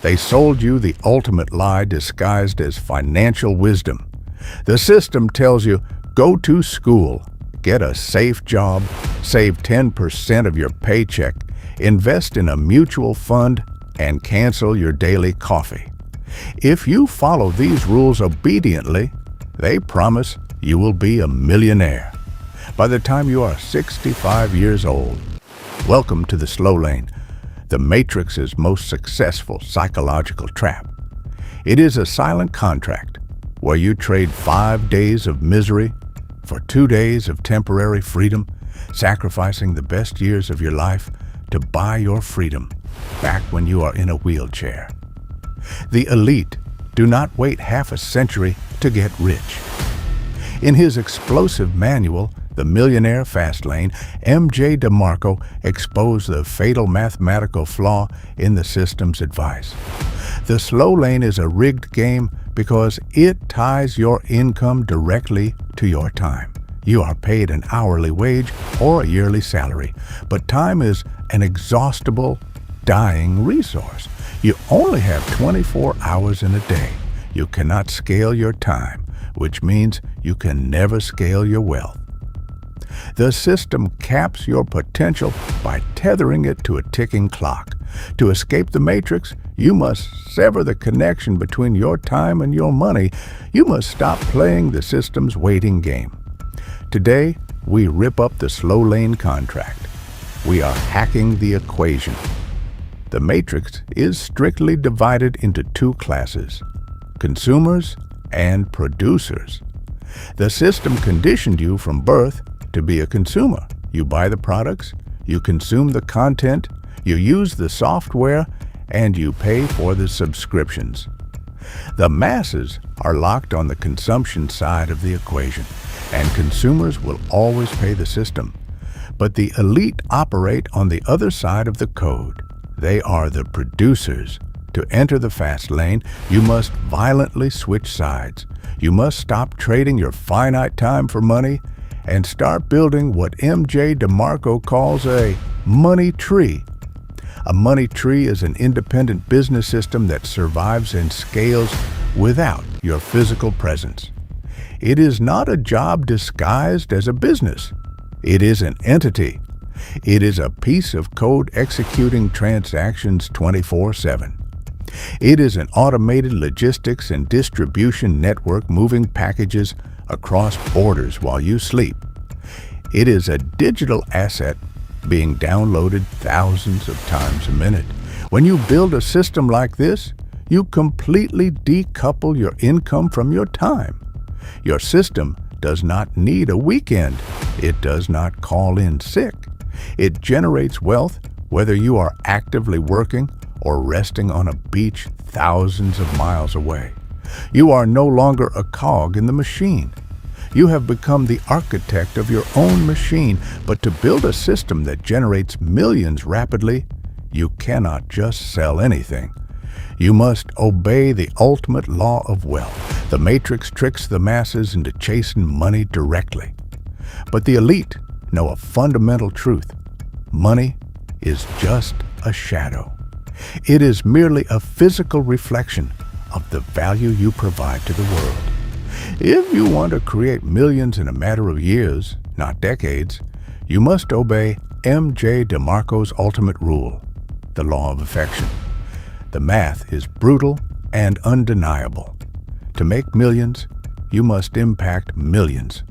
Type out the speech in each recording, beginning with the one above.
They sold you the ultimate lie disguised as financial wisdom. The system tells you, go to school, get a safe job, save 10% of your paycheck, invest in a mutual fund, and cancel your daily coffee. If you follow these rules obediently, they promise you will be a millionaire by the time you are 65 years old. Welcome to the Slowlane, the Matrix's most successful psychological trap. It is a silent contract where you trade 5 days of misery for 2 days of temporary freedom, sacrificing the best years of your life to buy your freedom back when you are in a wheelchair. The elite do not wait half a century to get rich. In his explosive manual, The Millionaire Fastlane, MJ DeMarco exposed the fatal mathematical flaw in the system's advice. The Slowlane is a rigged game because it ties your income directly to your time. You are paid an hourly wage or a yearly salary, but time is an exhaustible, dying resource. You only have 24 hours in a day. You cannot scale your time, which means you can never scale your wealth. The system caps your potential by tethering it to a ticking clock. To escape the matrix, you must sever the connection between your time and your money. You must stop playing the system's waiting game. Today, we rip up the Slowlane contract. We are hacking the equation. The matrix is strictly divided into 2 classes: consumers and producers. The system conditioned you from birth to be a consumer. You buy the products, you consume the content, you use the software, and you pay for the subscriptions. The masses are locked on the consumption side of the equation, and consumers will always pay the system. But the elite operate on the other side of the code. They are the producers. To enter the fast lane, you must violently switch sides. You must stop trading your finite time for money and start building what MJ DeMarco calls a money tree. A money tree is an independent business system that survives and scales without your physical presence. It is not a job disguised as a business. It is an entity. It is a piece of code executing transactions 24/7. It is an automated logistics and distribution network moving packages across borders while you sleep. It is a digital asset being downloaded thousands of times a minute. When you build a system like this, you completely decouple your income from your time. Your system does not need a weekend. It does not call in sick. It generates wealth whether you are actively working or resting on a beach thousands of miles away. You are no longer a cog in the machine. You have become the architect of your own machine, but to build a system that generates millions rapidly, you cannot just sell anything. You must obey the ultimate law of wealth. The matrix tricks the masses into chasing money directly. But the elite know a fundamental truth. Money is just a shadow. It is merely a physical reflection of the value you provide to the world. If you want to create millions in a matter of years, not decades, you must obey MJ DeMarco's ultimate rule, the Law of Effection. The math is brutal and undeniable. To make millions, you must impact millions.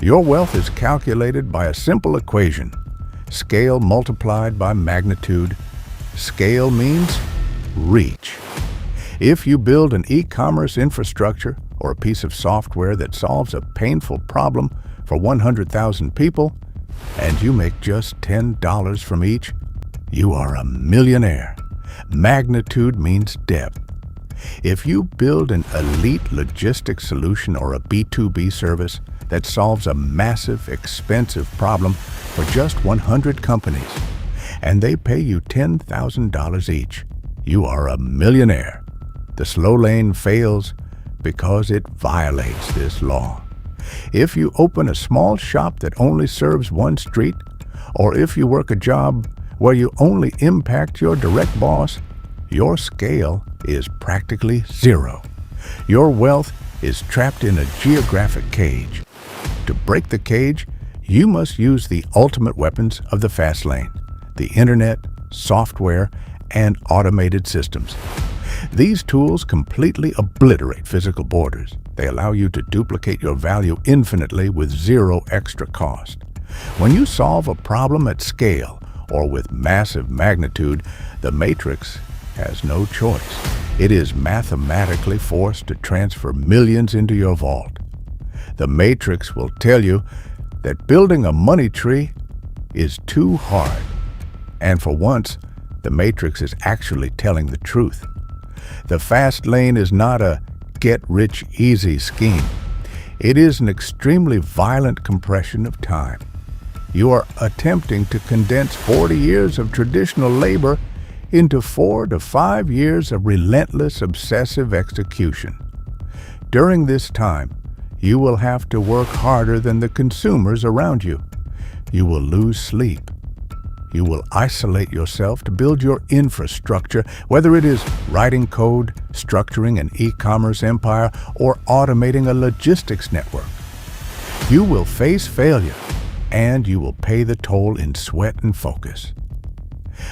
Your wealth is calculated by a simple equation: scale multiplied by magnitude. Scale means reach. If you build an e-commerce infrastructure or a piece of software that solves a painful problem for 100,000 people, and you make just $10 from each, you are a millionaire. Magnitude means depth. If you build an elite logistics solution or a B2B service that solves a massive, expensive problem for just 100 companies, and they pay you $10,000 each, you are a millionaire. The Slowlane fails because it violates this law. If you open a small shop that only serves one street, or if you work a job where you only impact your direct boss, your scale is practically zero. Your wealth is trapped in a geographic cage. To break the cage, you must use the ultimate weapons of the fast lane: the internet, software, and automated systems. These tools completely obliterate physical borders. They allow you to duplicate your value infinitely with zero extra cost. When you solve a problem at scale or with massive magnitude, the matrix has no choice. It is mathematically forced to transfer millions into your vault. The matrix will tell you that building a money tree is too hard. And for once, the matrix is actually telling the truth. The fast lane is not a get-rich-easy scheme. It is an extremely violent compression of time. You are attempting to condense 40 years of traditional labor into 4 to 5 years of relentless, obsessive execution. During this time, you will have to work harder than the consumers around you. You will lose sleep. You will isolate yourself to build your infrastructure, whether it is writing code, structuring an e-commerce empire, or automating a logistics network. You will face failure, and you will pay the toll in sweat and focus.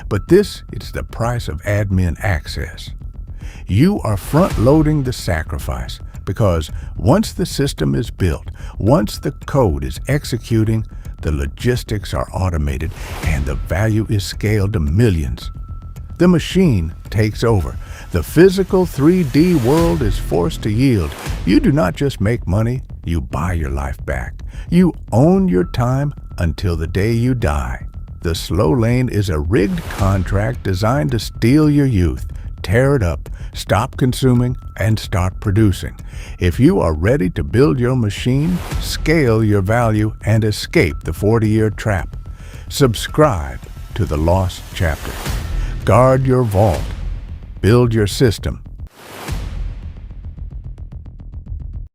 But this is the price of admin access. You are front-loading the sacrifice because once the system is built, once the code is executing, the logistics are automated and the value is scaled to millions. The machine takes over. The physical 3D world is forced to yield. You do not just make money, you buy your life back. You own your time until the day you die. The Slowlane is a rigged contract designed to steal your youth, tear it up, stop consuming, and start producing. If you are ready to build your machine, scale your value, and escape the 40-year trap, subscribe to The Lost Chapter. Guard your vault, build your system,